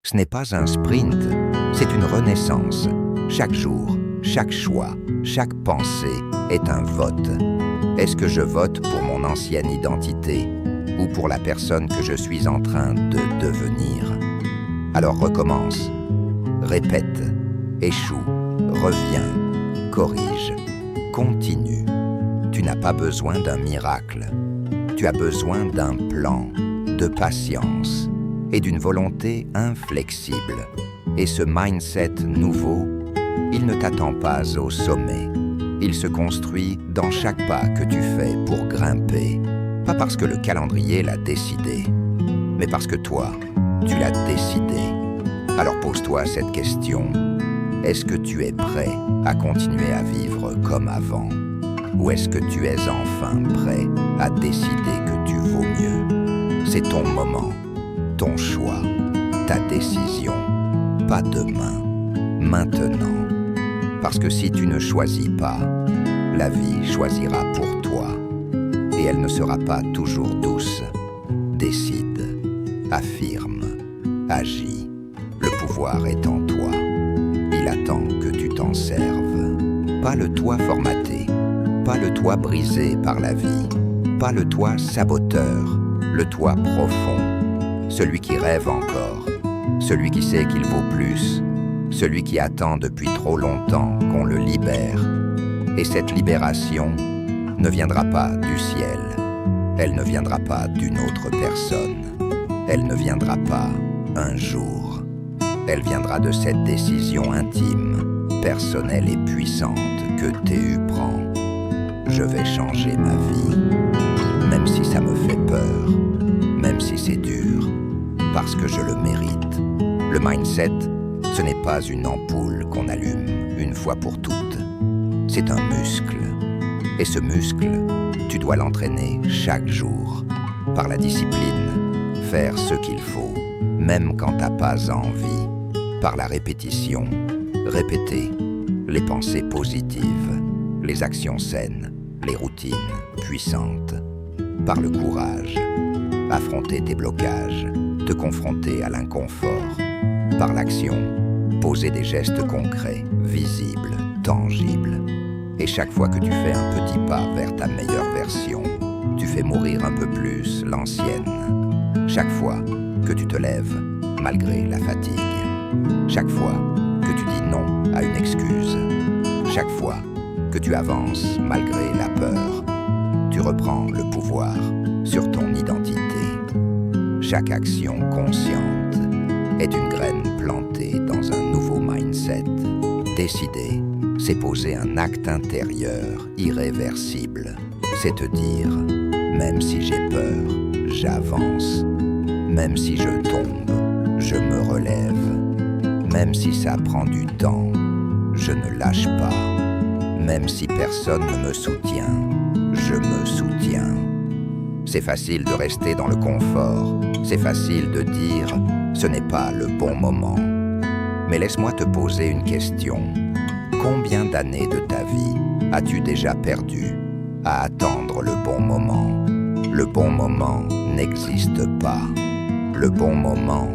Ce n'est pas un sprint, c'est une renaissance. Chaque jour, chaque choix, chaque pensée est un vote. Est-ce que je vote pour mon ancienne identité ou pour la personne que je suis en train de devenir? Alors recommence, répète, échoue, reviens, corrige, continue. Tu n'as pas besoin d'un miracle. Tu as besoin d'un plan, de patience et d'une volonté inflexible. Et ce mindset nouveau, il ne t'attend pas au sommet. Il se construit dans chaque pas que tu fais pour grimper. Pas parce que le calendrier l'a décidé, mais parce que toi, tu l'as décidé. Alors pose-toi cette question. Est-ce que tu es prêt à continuer à vivre comme avant? Ou est-ce que tu es enfin prêt à décider que tu vaux mieux? C'est ton moment, ton choix, ta décision. Pas demain, maintenant. Parce que si tu ne choisis pas, la vie choisira pour toi. Et elle ne sera pas toujours douce. Décide, affirme, agis. Le pouvoir est en toi. Il attend que tu t'en serves. Pas le toi formaté, pas le toi brisé par la vie, pas le toi saboteur, le toi profond. Celui qui rêve encore, celui qui sait qu'il vaut plus, celui qui attend depuis trop longtemps qu'on le libère. Et cette libération ne viendra pas du ciel, elle ne viendra pas d'une autre personne, elle ne viendra pas un jour. Elle viendra de cette décision intime, personnelle et puissante que TU prend. Je vais changer ma vie, même si ça me fait peur, même si c'est dur, parce que je le mérite. Le mindset, ce n'est pas une ampoule qu'on allume une fois pour toutes. C'est un muscle. Et ce muscle, tu dois l'entraîner chaque jour. Par la discipline, faire ce qu'il faut, même quand t'as pas envie. Par la répétition, répéter les pensées positives, les actions saines, les routines puissantes. Par le courage, affronter tes blocages, te confronter à l'inconfort. Par l'action, poser des gestes concrets, visibles, tangibles. Et chaque fois que tu fais un petit pas vers ta meilleure version, tu fais mourir un peu plus l'ancienne. Chaque fois que tu te lèves, malgré la fatigue. Chaque fois que tu dis non à une excuse. Chaque fois que tu avances malgré la peur, tu reprends le pouvoir sur ton identité. Chaque action consciente est une graine plantée dans un nouveau mindset. Décider, c'est poser un acte intérieur irréversible. C'est te dire, même si j'ai peur, j'avance. Même si je tombe, je me relève. Même si ça prend du temps, je ne lâche pas. Même si personne ne me soutient, je me soutiens. C'est facile de rester dans le confort. C'est facile de dire « ce n'est pas le bon moment ». Mais laisse-moi te poser une question. Combien d'années de ta vie as-tu déjà perdu à attendre le bon moment? Le bon moment n'existe pas. Le bon moment,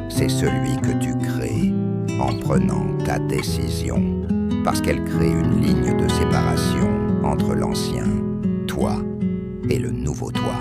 c'est celui que tu crées en prenant ta décision. Parce qu'elle crée une ligne de séparation entre l'ancien toi et le nouveau toi.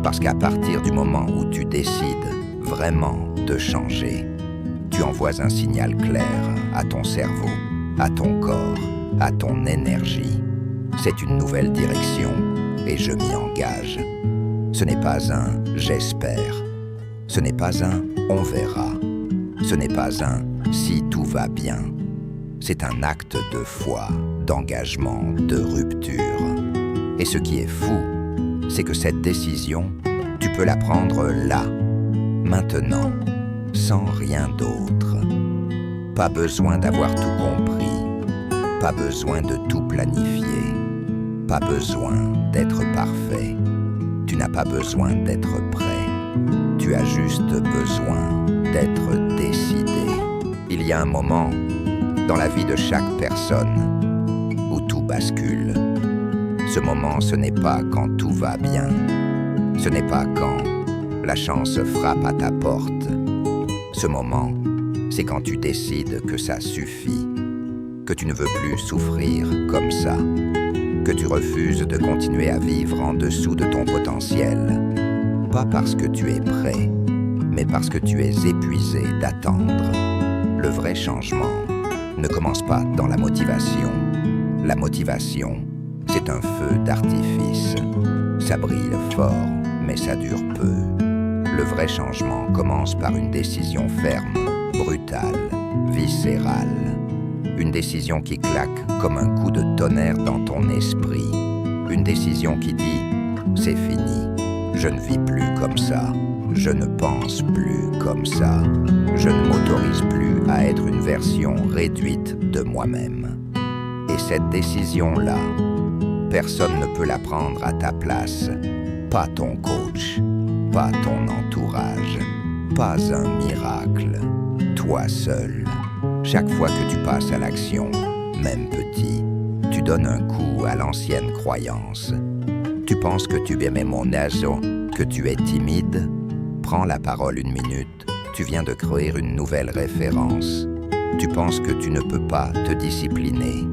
Parce qu'à partir du moment où tu décides vraiment de changer, tu envoies un signal clair à ton cerveau, à ton corps, à ton énergie. C'est une nouvelle direction et je m'y engage. Ce n'est pas un « j'espère ». Ce n'est pas un « on verra ». Ce n'est pas un « si tout va bien ». C'est un acte de foi, d'engagement, de rupture. Et ce qui est fou, c'est que cette décision, tu peux la prendre là, maintenant, sans rien d'autre. Pas besoin d'avoir tout compris, pas besoin de tout planifier, pas besoin d'être parfait. Tu n'as pas besoin d'être prêt, tu as juste besoin d'être décidé. Il y a un moment dans la vie de chaque personne où tout bascule. Ce moment, ce n'est pas quand tout va bien, ce n'est pas quand la chance frappe à ta porte. Ce moment, c'est quand tu décides que ça suffit, que tu ne veux plus souffrir comme ça, que tu refuses de continuer à vivre en dessous de ton potentiel. Pas parce que tu es prêt, mais parce que tu es épuisé d'attendre. Le vrai changement ne commence pas dans la motivation. La motivation, c'est un feu d'artifice. Ça brille fort, mais ça dure peu. Le vrai changement commence par une décision ferme, brutale, viscérale. Une décision qui claque comme un coup de tonnerre dans ton esprit. Une décision qui dit « c'est fini, je ne vis plus comme ça, je ne pense plus comme ça, je ne m'autorise plus à être une version réduite de moi-même ». Et cette décision-là, personne ne peut la prendre à ta place. Pas ton coach, pas ton entourage, pas un miracle, toi seul. Chaque fois que tu passes à l'action, même petit, tu donnes un coup à l'ancienne croyance. Tu penses que tu es mémonazo, que tu es timide? Prends la parole une minute, tu viens de créer une nouvelle référence. Tu penses que tu ne peux pas te discipliner?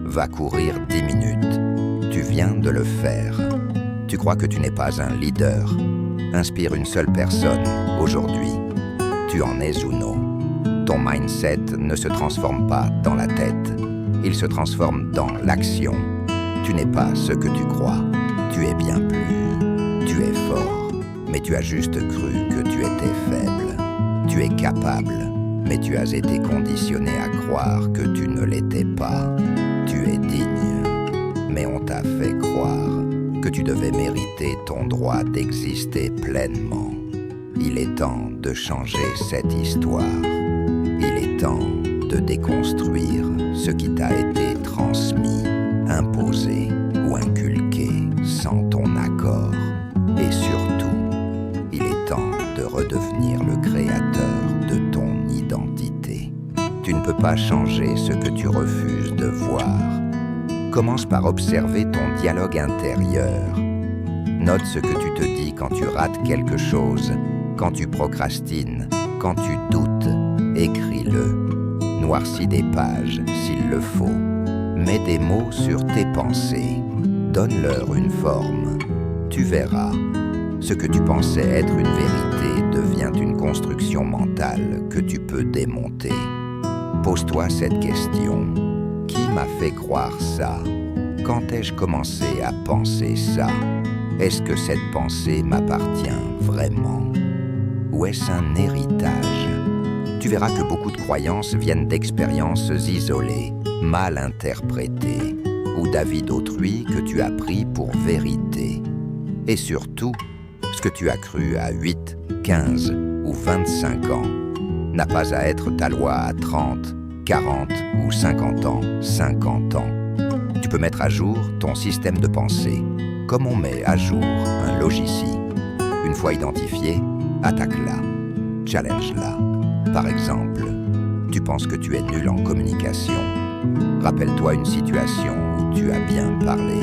Va courir 10 minutes, tu viens de le faire. Tu crois que tu n'es pas un leader? Inspire une seule personne aujourd'hui. Tu en es uno. Ton mindset ne se transforme pas dans la tête, il se transforme dans l'action. Tu n'es pas ce que tu crois, tu es bien plus. Tu es fort, mais tu as juste cru que tu étais faible. Tu es capable, mais tu as été conditionné à croire que tu ne l'étais pas. Tu es digne, mais on t'a fait croire que tu devais mériter ton droit d'exister pleinement. Il est temps de changer cette histoire. Il est temps de déconstruire ce qui t'a été transmis, imposé ou inculqué sans ton accord. Et surtout, il est temps de redevenir le créateur de ton identité. Tu ne peux pas changer ce que tu refuses de voir. Commence par observer ton dialogue intérieur. Note ce que tu te dis quand tu rates quelque chose, quand tu procrastines, quand tu doutes. Écris-le. Noircis des pages s'il le faut. Mets des mots sur tes pensées. Donne-leur une forme. Tu verras. Ce que tu pensais être une vérité devient une construction mentale que tu peux démonter. Pose-toi cette question. Qui m'a fait croire ça? Quand ai-je commencé à penser ça? Est-ce que cette pensée m'appartient vraiment? Ou est-ce un héritage? Tu verras que beaucoup de croyances viennent d'expériences isolées, mal interprétées, ou d'avis d'autrui que tu as pris pour vérité. Et surtout, ce que tu as cru à 8, 15 ou 25 ans n'a pas à être ta loi à 30, 40 ou 50 ans, 50 ans. Tu peux mettre à jour ton système de pensée, comme on met à jour un logiciel. Une fois identifié, attaque-la, challenge-la. Par exemple, tu penses que tu es nul en communication. Rappelle-toi une situation où tu as bien parlé.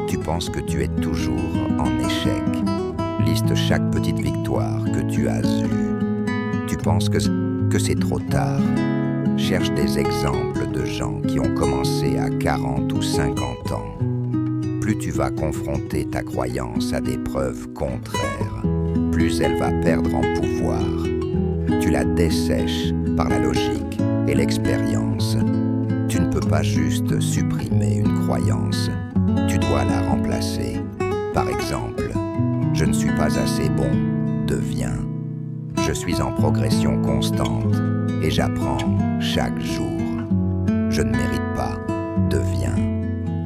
Tu penses que tu es toujours en échec. Liste chaque petite victoire que tu as eue. Tu penses que c'est trop tard. Cherche des exemples de gens qui ont commencé à 40 ou 50 ans. Plus tu vas confronter ta croyance à des preuves contraires, plus elle va perdre en pouvoir. Tu la dessèches par la logique et l'expérience. Tu ne peux pas juste supprimer une croyance. Tu dois la remplacer. Par exemple, je ne suis pas assez bon, deviens. Je suis en progression constante et j'apprends chaque jour. Je ne mérite pas, deviens.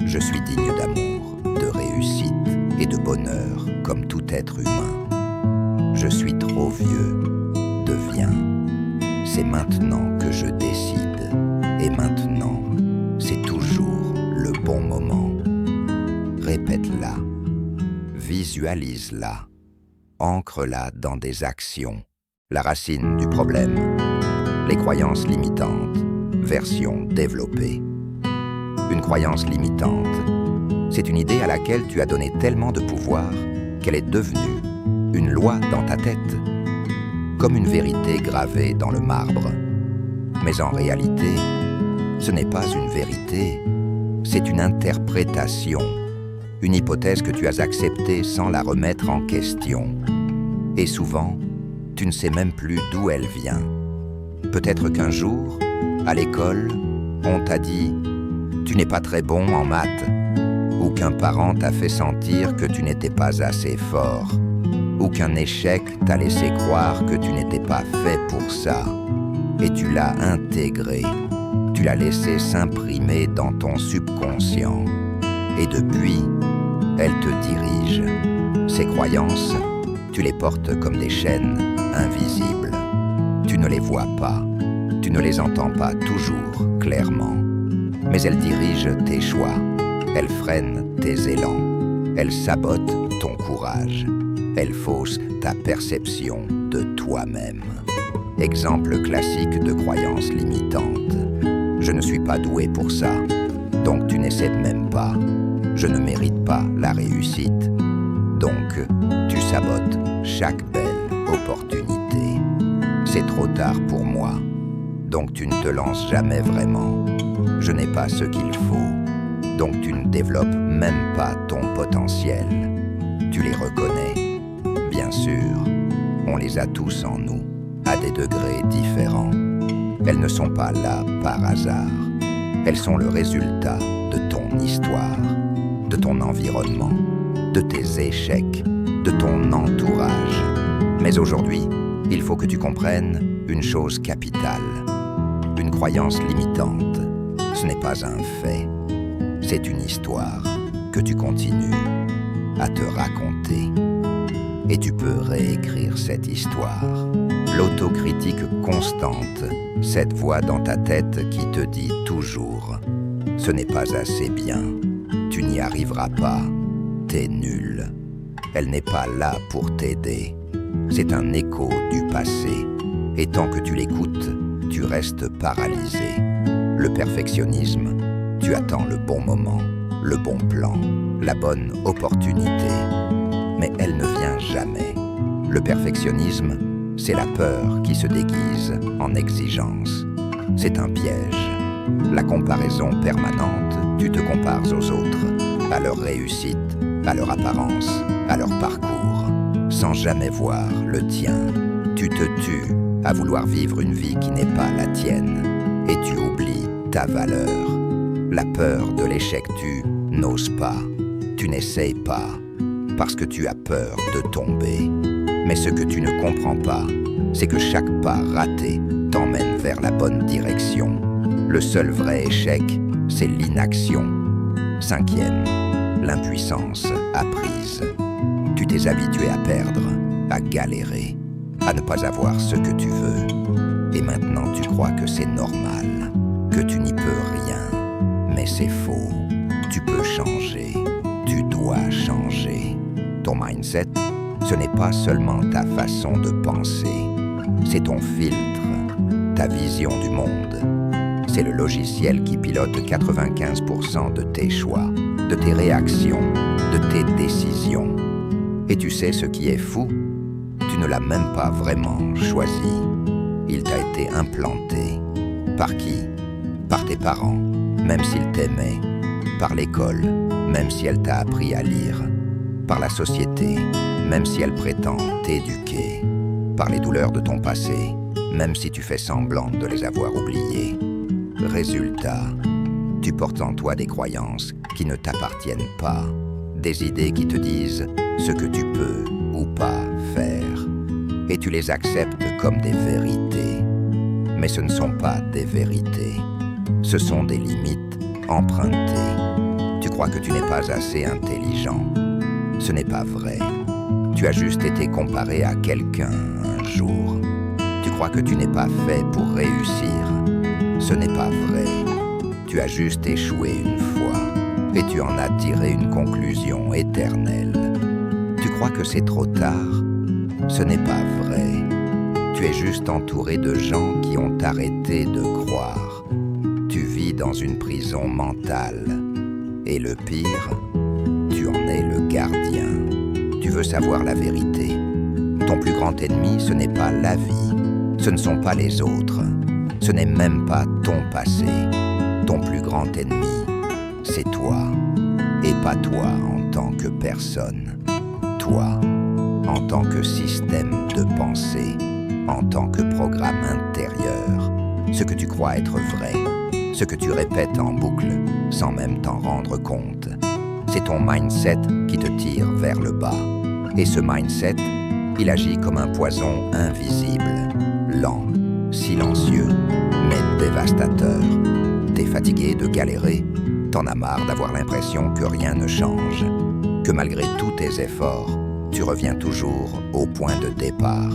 Je suis digne d'amour, de réussite et de bonheur comme tout être humain. Je suis trop vieux, deviens. C'est maintenant que je décide. Et maintenant, c'est toujours le bon moment. Répète-la, visualise-la, ancre-la dans des actions. La racine du problème, les croyances limitantes, version développée. Une croyance limitante, c'est une idée à laquelle tu as donné tellement de pouvoir qu'elle est devenue une loi dans ta tête. comme une vérité gravée dans le marbre. Mais en réalité, ce n'est pas une vérité, c'est une interprétation, une hypothèse que tu as acceptée sans la remettre en question. Et souvent, tu ne sais même plus d'où elle vient. Peut-être qu'un jour, à l'école, on t'a dit « tu n'es pas très bon en maths » ou qu'un parent t'a fait sentir que tu n'étais pas assez fort ou qu'un échec t'a laissé croire que tu n'étais pas fait pour ça. Et tu l'as intégré, tu l'as laissé s'imprimer dans ton subconscient. Et depuis, elle te dirige. Ces croyances, tu les portes comme des chaînes invisibles. Tu ne les vois pas, tu ne les entends pas toujours clairement. Mais elles dirigent tes choix, elles freinent tes élans, elles sabotent ton courage, elles faussent ta perception de toi-même. Exemple classique de croyance limitante. Je ne suis pas doué pour ça, donc tu n'essaies même pas. Je ne mérite pas la réussite, donc tu sabotes chaque belle opportunité. C'est trop tard pour moi, donc tu ne te lances jamais vraiment. Je n'ai pas ce qu'il faut, donc tu ne développes même pas ton potentiel. Tu les reconnais, bien sûr, on les a tous en nous, à des degrés différents. Elles ne sont pas là par hasard. Elles sont le résultat de ton histoire, de ton environnement, de tes échecs, de ton entourage. Mais aujourd'hui, il faut que tu comprennes une chose capitale. Une croyance limitante, ce n'est pas un fait. C'est une histoire que tu continues à te raconter. Et tu peux réécrire cette histoire. L'autocritique constante, cette voix dans ta tête qui te dit toujours « ce n'est pas assez bien, tu n'y arriveras pas, t'es nul ». Elle n'est pas là pour t'aider. C'est un écho du passé. Et tant que tu l'écoutes, tu restes paralysé. Le perfectionnisme, tu attends le bon moment, le bon plan, la bonne opportunité. Mais elle ne vient jamais. Le perfectionnisme, c'est la peur qui se déguise en exigence. C'est un piège. La comparaison permanente, tu te compares aux autres, à leur réussite, à leur apparence, à leur parcours, sans jamais voir le tien. Tu te tues à vouloir vivre une vie qui n'est pas la tienne, et tu oublies ta valeur. La peur de l'échec, tu n'oses pas, tu n'essayes pas, parce que tu as peur de tomber. Mais ce que tu ne comprends pas, c'est que chaque pas raté t'emmène vers la bonne direction. Le seul vrai échec, c'est l'inaction. 5e, l'impuissance apprise. Tu t'es habitué à perdre, à galérer, à ne pas avoir ce que tu veux. Et maintenant tu crois que c'est normal, que tu n'y peux rien. Mais c'est faux. Tu peux changer. Tu dois changer. Ton mindset, ce n'est pas seulement ta façon de penser. C'est ton filtre, ta vision du monde. C'est le logiciel qui pilote 95% de tes choix, de tes réactions, de tes décisions. Et tu sais ce qui est fou? Tu ne l'as même pas vraiment choisi. Il t'a été implanté. Par qui? Par tes parents, même s'ils t'aimaient. Par l'école, même si elle t'a appris à lire. Par la société, même si elle prétend t'éduquer. Par les douleurs de ton passé, même si tu fais semblant de les avoir oubliées. Résultat, tu portes en toi des croyances qui ne t'appartiennent pas, des idées qui te disent ce que tu peux ou pas faire, et tu les acceptes comme des vérités. Mais ce ne sont pas des vérités, ce sont des limites empruntées. Tu crois que tu n'es pas assez intelligent. Ce n'est pas vrai. Tu as juste été comparé à quelqu'un un jour. Tu crois que tu n'es pas fait pour réussir. Ce n'est pas vrai. Tu as juste échoué une fois et tu en as tiré une conclusion éternelle. Tu crois que c'est trop tard. Ce n'est pas vrai. Tu es juste entouré de gens qui ont arrêté de croire. Tu vis dans une prison mentale. Et le pire, tu en es le gardien. Tu veux savoir la vérité, Ton plus grand ennemi, ce n'est pas la vie, ce ne sont pas les autres, ce n'est même pas ton passé. Ton plus grand ennemi, c'est toi, et pas toi en tant que personne. Toi, en tant que système de pensée, en tant que programme intérieur, ce que tu crois être vrai, ce que tu répètes en boucle sans même t'en rendre compte. C'est ton mindset qui te tire vers le bas. Et ce mindset, il agit comme un poison invisible, lent, silencieux, mais dévastateur. T'es fatigué de galérer, t'en as marre d'avoir l'impression que rien ne change, que malgré tous tes efforts, tu reviens toujours au point de départ.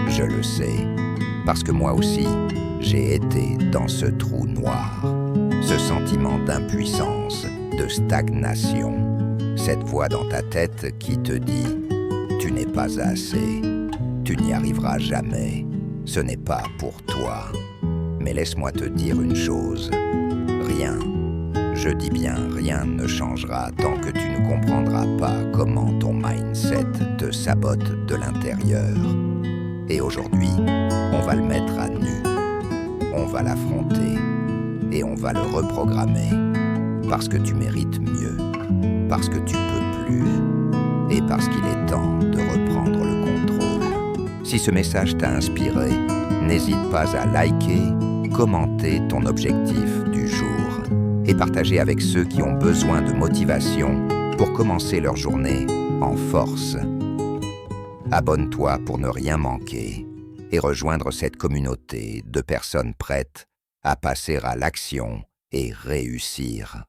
Je le sais, parce que moi aussi, j'ai été dans ce trou noir, ce sentiment d'impuissance, de stagnation, cette voix dans ta tête qui te dit « Tu n'es pas assez, tu n'y arriveras jamais, ce n'est pas pour toi ». Mais laisse-moi te dire une chose, rien, je dis bien rien ne changera tant que tu ne comprendras pas comment ton mindset te sabote de l'intérieur. Et aujourd'hui, on va le mettre à nu, on va l'affronter et on va le reprogrammer parce que tu mérites mieux, parce que tu peux plus et parce qu'il est temps de reprendre le contrôle. Si ce message t'a inspiré, n'hésite pas à liker, commenter ton objectif du jour et partager avec ceux qui ont besoin de motivation pour commencer leur journée en force. Abonne-toi pour ne rien manquer et rejoindre cette communauté de personnes prêtes à passer à l'action et réussir.